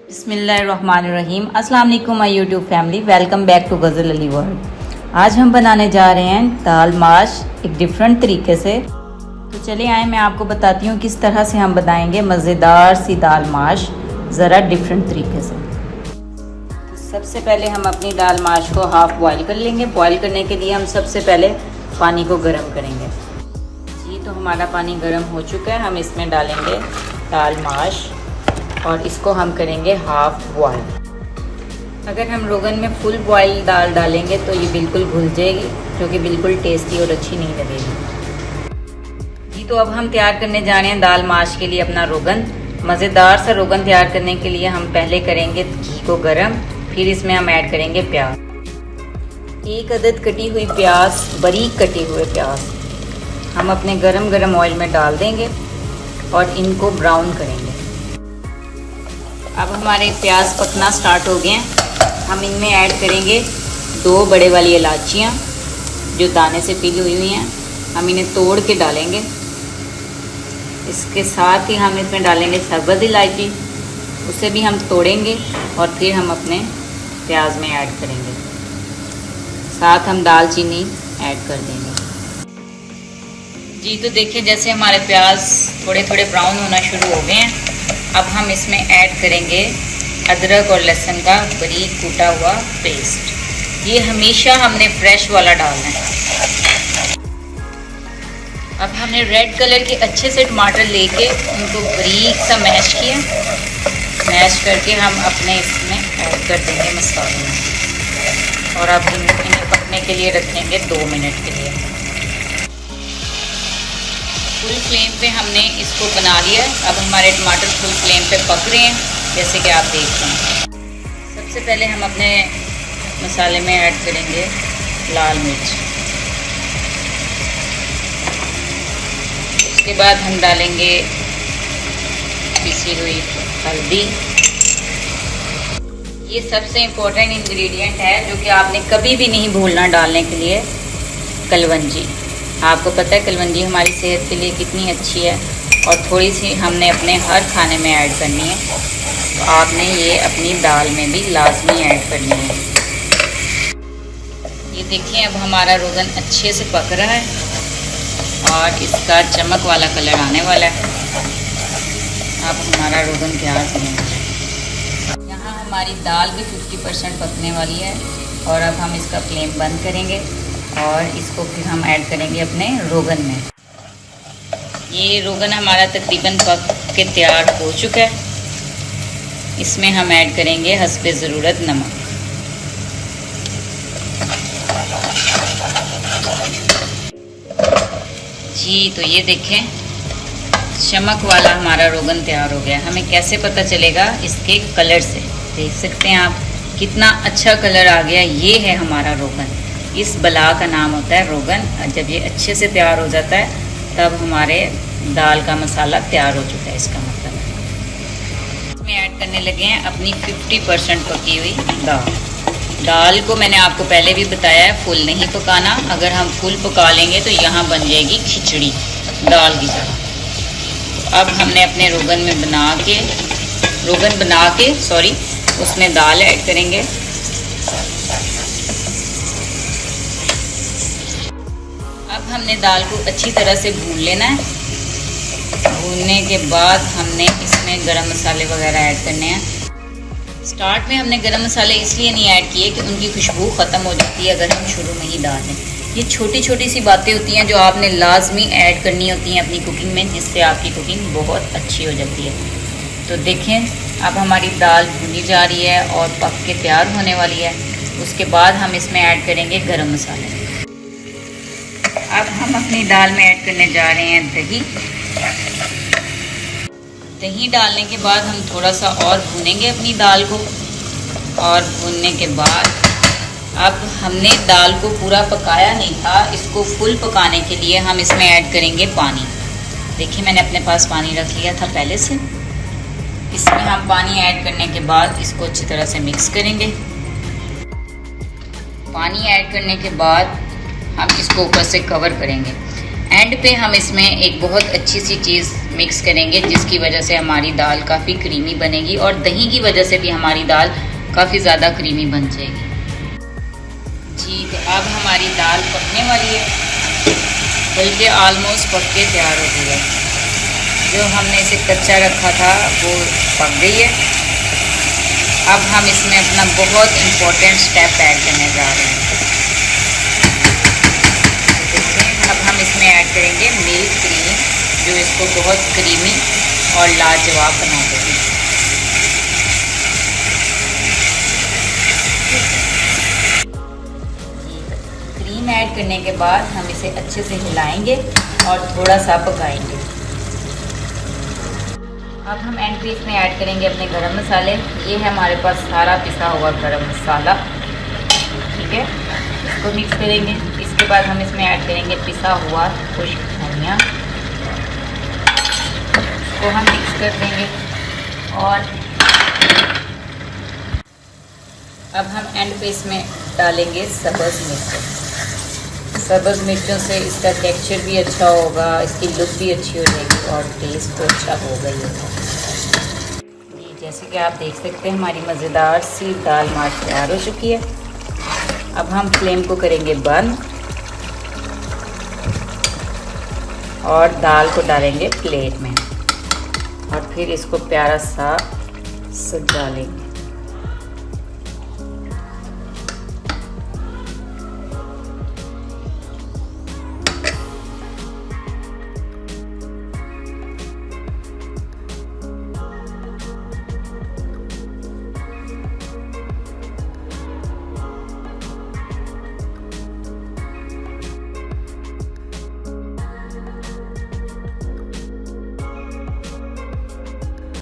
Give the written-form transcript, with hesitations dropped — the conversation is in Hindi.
बिस्मिल्लाहिर्रहमानिर्रहीम। अस्सलाम वालेकुम my YouTube family, welcome back to Ghazal Ali world. आज हम बनाने जा रहे हैं दाल माश एक डिफरेंट तरीके से। तो चलिए आए, मैं आपको बताती हूँ किस तरह से हम बनाएंगे मज़ेदार सी दाल माश ज़रा डिफरेंट तरीके से। तो सबसे पहले हम अपनी दाल माश को हाफ़ बॉयल कर लेंगे। बॉयल करने के लिए हम सबसे पहले पानी को गर्म करेंगे। जी, तो हमारा पानी गर्म हो चुका है। हम इसमें डालेंगे दाल माश और इसको हम करेंगे हाफ़ बॉयल। अगर हम रोगन में फुल बॉयल दाल डालेंगे तो ये बिल्कुल घुल जाएगी, जो कि बिल्कुल टेस्टी और अच्छी नहीं लगेगी। जी, तो अब हम तैयार करने जा रहे हैं दाल माश के लिए अपना रोगन। मज़ेदार सा रोगन तैयार करने के लिए हम पहले करेंगे घी को गरम, फिर इसमें हम ऐड करेंगे प्याज। एक अदद कटी हुई प्याज, बारीक कटे हुए प्याज हम अपने गरम ऑयल में डाल देंगे और इनको ब्राउन करेंगे। अब हमारे प्याज पकना स्टार्ट हो गए हैं। हम इनमें ऐड करेंगे 2 बड़े वाली इलायचियाँ जो दाने से पीली हुई हैं। हम इन्हें तोड़ के डालेंगे। इसके साथ ही हम इसमें डालेंगे सब्ज़ इलायची, उसे भी हम तोड़ेंगे और फिर हम अपने प्याज में ऐड करेंगे। साथ हम दालचीनी ऐड कर देंगे। जी, तो देखिए जैसे हमारे प्याज थोड़े थोड़े ब्राउन होना शुरू हो गए हैं। अब हम इसमें ऐड करेंगे अदरक और लहसुन का बारीक कूटा हुआ पेस्ट। ये हमेशा हमने फ्रेश वाला डालना है। अब हमने रेड कलर के अच्छे से टमाटर लेके उनको बारीक सा मैश किया। मैश करके हम अपने इसमें ऐड कर देंगे मसालों में और अब इन्हें पकने के लिए रखेंगे 2 मिनट के लिए। फुल फ्लेम पे हमने इसको बना लिया। अब हमारे टमाटर फुल फ्लेम पे पक रहे हैं, जैसे कि आप देख रहे हैं। सबसे पहले हम अपने मसाले में ऐड करेंगे लाल मिर्च। उसके बाद हम डालेंगे पिसी हुई हल्दी। ये सबसे इम्पोर्टेंट इंग्रेडिएंट है जो कि आपने कभी भी नहीं भूलना डालने के लिए, कलवंजी। आपको पता है कलवंजी हमारी सेहत के लिए कितनी अच्छी है और थोड़ी सी हमने अपने हर खाने में ऐड करनी है। तो आपने ये अपनी दाल में भी लाजमी ऐड करनी है। ये देखिए अब हमारा रोगन अच्छे से पक रहा है और इसका चमक वाला कलर आने वाला है। अब हमारा रोगन तैयार होने वाला है। यहाँ हमारी दाल भी 50% पकने वाली है और अब हम इसका फ्लेम बंद करेंगे और इसको फिर हम ऐड करेंगे अपने रोगन में। ये रोगन हमारा तकरीबन पक के तैयार हो चुका है। इसमें हम ऐड करेंगे हस्बे ज़रूरत नमक। जी, तो ये देखें चमक वाला हमारा रोगन तैयार हो गया। हमें कैसे पता चलेगा? इसके कलर से। देख सकते हैं आप कितना अच्छा कलर आ गया। ये है हमारा रोगन। इस बला का नाम होता है रोगन। जब ये अच्छे से तैयार हो जाता है तब हमारे दाल का मसाला तैयार हो चुका है। इसका मतलब इसमें ऐड करने लगे हैं अपनी 50% पकी हुई दाल को मैंने आपको पहले भी बताया है फुल नहीं पकाना। अगर हम फुल पका लेंगे तो यहाँ बन जाएगी खिचड़ी दाल की तरह। तो अब हमने अपने रोगन बना के उसमें दाल ऐड करेंगे। अब हमने दाल को अच्छी तरह से भून लेना है। भूनने के बाद हमने इसमें गरम मसाले वगैरह ऐड करने हैं। स्टार्ट में हमने गरम मसाले इसलिए नहीं ऐड किए कि उनकी खुशबू ख़त्म हो जाती है अगर हम शुरू में ही डाल दें। ये छोटी छोटी सी बातें होती हैं जो आपने लाजमी ऐड करनी होती हैं अपनी कुकिंग में, जिससे आपकी कुकिंग बहुत अच्छी हो जाती है। तो देखें अब हमारी दाल भुनी जा रही है और पक के तैयार होने वाली है। उसके बाद हम इसमें ऐड करेंगे गरम मसाले। अब हम अपनी दाल में ऐड करने जा रहे हैं दही। दही डालने के बाद हम थोड़ा सा और भूनेंगे अपनी दाल को और भूनने के बाद अब हमने दाल को पूरा पकाया नहीं था। इसको फुल पकाने के लिए हम इसमें ऐड करेंगे पानी। देखिए मैंने अपने पास पानी रख लिया था पहले से। इसमें हम पानी ऐड करने के बाद इसको अच्छी तरह से मिक्स करेंगे। पानी ऐड करने के बाद हम इसको ऊपर से कवर करेंगे। एंड पे हम इसमें एक बहुत अच्छी सी चीज़ मिक्स करेंगे जिसकी वजह से हमारी दाल काफ़ी क्रीमी बनेगी और दही की वजह से भी हमारी दाल काफ़ी ज़्यादा क्रीमी बन जाएगी। जी तो अब हमारी दाल पकने वाली है, बल्कि ऑलमोस्ट पक के तैयार हो गई है। जो हमने इसे कच्चा रखा था वो पक गई है। अब हम इसमें अपना बहुत इम्पोर्टेंट स्टेप ऐड करने जा रहे हैं। अब हम इसमें ऐड करेंगे मिल्क क्रीम, जो इसको बहुत क्रीमी और लाजवाब बना देगी। क्रीम ऐड करने के बाद हम इसे अच्छे से हिलाएंगे और थोड़ा सा पकाएंगे। अब हम एंड पे इसमें ऐड करेंगे अपने गरम मसाले। ये है हमारे पास सारा पिसा हुआ गरम मसाला, ठीक है। इसको मिक्स करेंगे। इसके बाद हम इसमें ऐड करेंगे पिसा हुआ खुश्क धनिया, इसको हम मिक्स कर देंगे। और अब हम एंड पे इसमें डालेंगे सब्ज़ मिर्च। सब्ज़ मिर्चों से इसका टेक्सचर भी अच्छा होगा, इसकी लुक भी अच्छी हो जाएगी और टेस्ट तो अच्छा होगा ही होगा। ये जैसे कि आप देख सकते हैं हमारी मज़ेदार सी दाल माश तैयार हो चुकी है। अब हम फ्लेम को करेंगे बंद और दाल को डालेंगे प्लेट में और फिर इसको प्यारा सा सजा लेंगे।